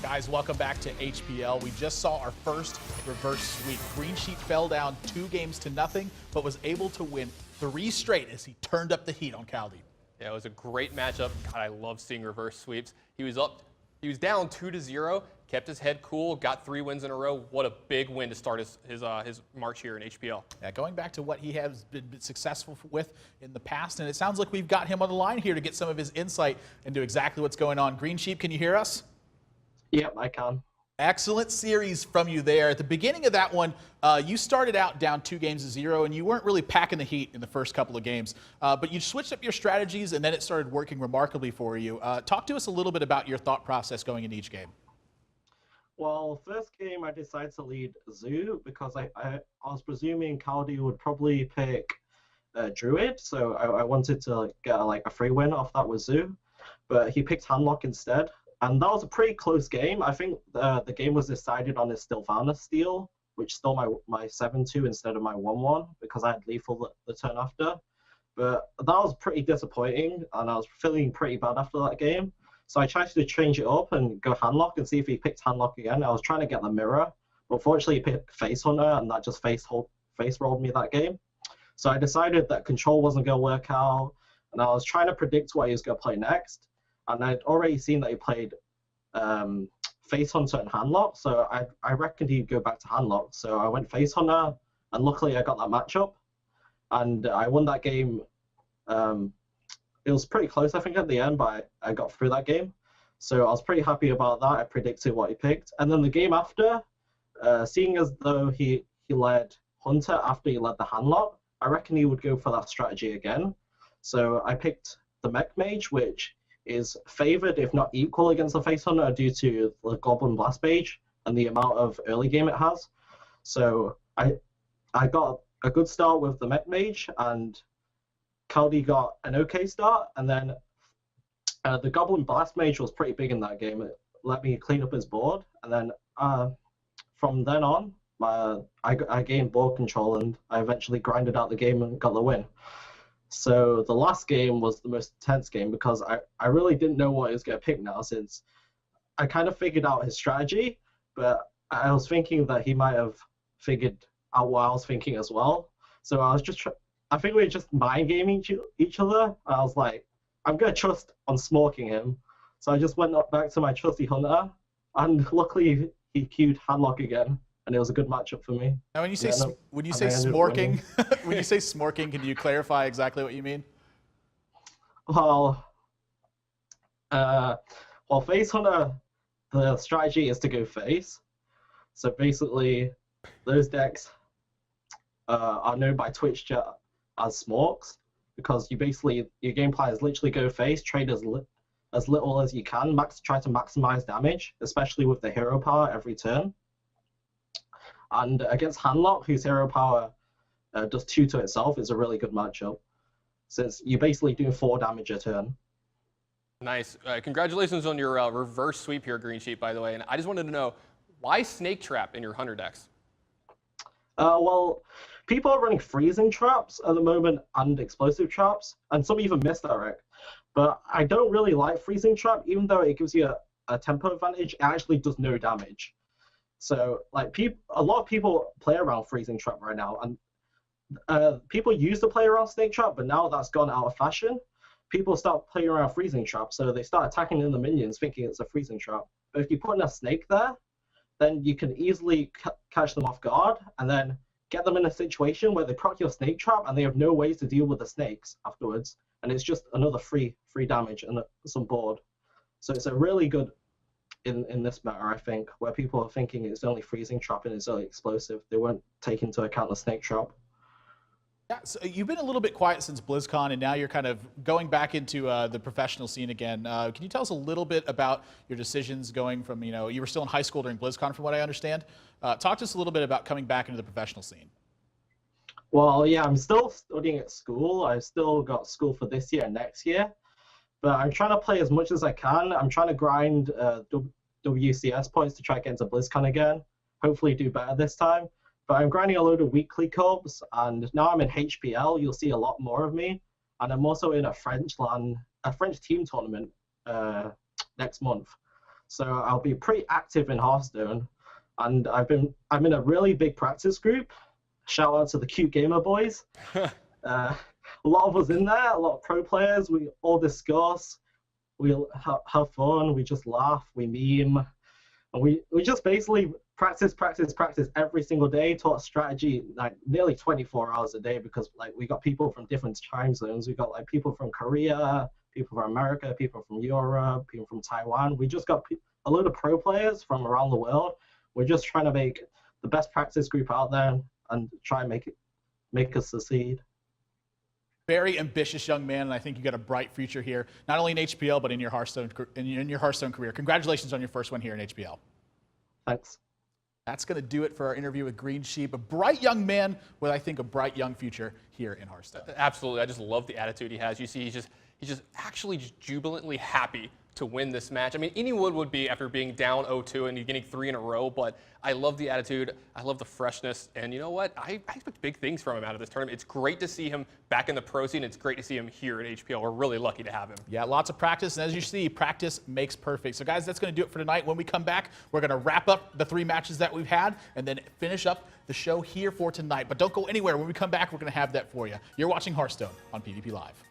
Guys, welcome back to HPL. We just saw our first reverse sweep. Greensheep fell down 2-0, but was able to win 3 straight as he turned up the heat on Caldy. Yeah, it was a great matchup. God, I love seeing reverse sweeps. He was down 2-0, kept his head cool, got 3 wins in a row. What a big win to start his march here in HPL. Yeah, going back to what he has been successful with in the past, and it sounds like we've got him on the line here to get some of his insight into exactly what's going on. Greensheep, can you hear us? Yep, I can. Excellent series from you there. At the beginning of that one, you started out down 2-0, and you weren't really packing the heat in the first couple of games. But you switched up your strategies, and then it started working remarkably for you. Talk to us a little bit about your thought process going into each game. Well, first game I decided to lead Zoo because I was presuming Caldy would probably pick Druid, so I wanted to get a free win off that with Zoo. But he picked Handlock instead. And that was a pretty close game. I think the game was decided on his Sylvanas steal, which stole my 7-2 instead of my 1-1 because I had lethal the turn after. But that was pretty disappointing, and I was feeling pretty bad after that game. So I tried to change it up and go Handlock and see if he picked Handlock again. I was trying to get the mirror, but fortunately he picked Face Hunter, and that just face rolled me that game. So I decided that Control wasn't going to work out, and I was trying to predict what he was going to play next. And I'd already seen that he played Face Hunter and Handlock, so I reckoned he'd go back to Handlock. So I went Face Hunter, and luckily I got that matchup, and I won that game. It was pretty close, I think, at the end, but I got through that game. So I was pretty happy about that. I predicted what he picked. And then the game after, seeing as though he led Hunter after he led the Handlock, I reckon he would go for that strategy again. So I picked the Mech Mage, which is favored, if not equal, against the Face Hunter due to the Goblin Blast Mage and the amount of early game it has. So I got a good start with the Mech Mage, and Caldy got an okay start, and then the Goblin Blast Mage was pretty big in that game. It let me clean up his board, and then from then on, I gained board control, and I eventually grinded out the game and got the win. So the last game was the most intense game because I really didn't know what he was going to pick now, since I kind of figured out his strategy, but I was thinking that he might have figured out what I was thinking as well. So I was I think we were just mind gaming each other. I was like, I'm going to trust on smoking him. So I just went back to my trusty Hunter, and luckily he queued Handlock again. And it was a good matchup for me. Now, when you say smorking, when you say smorking, can you clarify exactly what you mean? Well, Face Hunter, the strategy is to go face. So basically, those decks are known by Twitch chat as smorks, because your game plan is literally go face, trade as little as you can, try to maximize damage, especially with the hero power every turn. And against Handlock, whose hero power does 2 to itself, is a really good matchup, since you're basically doing 4 damage a turn. Nice. Congratulations on your reverse sweep here, Greensheep, by the way. And I just wanted to know, why Snake Trap in your Hunter decks? Well, people are running freezing traps at the moment and explosive traps, and some even misdirect. But I don't really like freezing trap, even though it gives you a tempo advantage. It actually does no damage. So, a lot of people play around freezing trap right now, and people used to play around snake trap, but now that's gone out of fashion. People start playing around freezing trap, so they start attacking in the minions, thinking it's a freezing trap. But if you put in a snake there, then you can easily catch them off guard, and then get them in a situation where they proc your snake trap, and they have no ways to deal with the snakes afterwards, and it's just another free damage and some board. So it's a really good in this matter, I think, where people are thinking it's only freezing trap and it's only explosive. They won't take into account the snake trap. Yeah, so you've been a little bit quiet since BlizzCon, and now you're kind of going back into the professional scene again. Can you tell us a little bit about your decisions going from, you were still in high school during BlizzCon, from what I understand. Talk to us a little bit about coming back into the professional scene. Well, yeah, I'm still studying at school. I've still got school for this year and next year. But I'm trying to play as much as I can. I'm trying to grind WCS points to try to get into BlizzCon again. Hopefully do better this time. But I'm grinding a load of weekly corps, and now I'm in HPL. You'll see a lot more of me. And I'm also in a French team tournament next month. so I'll be pretty active in Hearthstone. And I'm in a really big practice group. Shout out to the Cute Gamer Boys. A lot of us in there, a lot of pro players. We all discuss, we have fun, we just laugh, we meme, and we just basically practice every single day. Talk strategy like nearly 24 hours a day, because like we got people from different time zones. We got like people from Korea, people from America, people from Europe, people from Taiwan. We just got a load of pro players from around the world. We're just trying to make the best practice group out there and try and make us succeed. Very ambitious young man, and I think you got a bright future here, not only in HPL but in your Hearthstone career. Congratulations on your first win here in HPL. Thanks. That's going to do it for our interview with Greensheep, a bright young man with, I think, a bright young future here in Hearthstone. Absolutely, I just love the attitude he has. You see, he's just actually just jubilantly happy to win this match. I mean, anyone would be after being down 0-2 and getting 3 in a row, but I love the attitude. I love the freshness. And you know what? I expect big things from him out of this tournament. It's great to see him back in the pro scene. It's great to see him here at HPL. We're really lucky to have him. Yeah, lots of practice. And as you see, practice makes perfect. So guys, that's going to do it for tonight. When we come back, we're going to wrap up the 3 matches that we've had and then finish up the show here for tonight. But don't go anywhere. When we come back, we're going to have that for you. You're watching Hearthstone on PvP Live.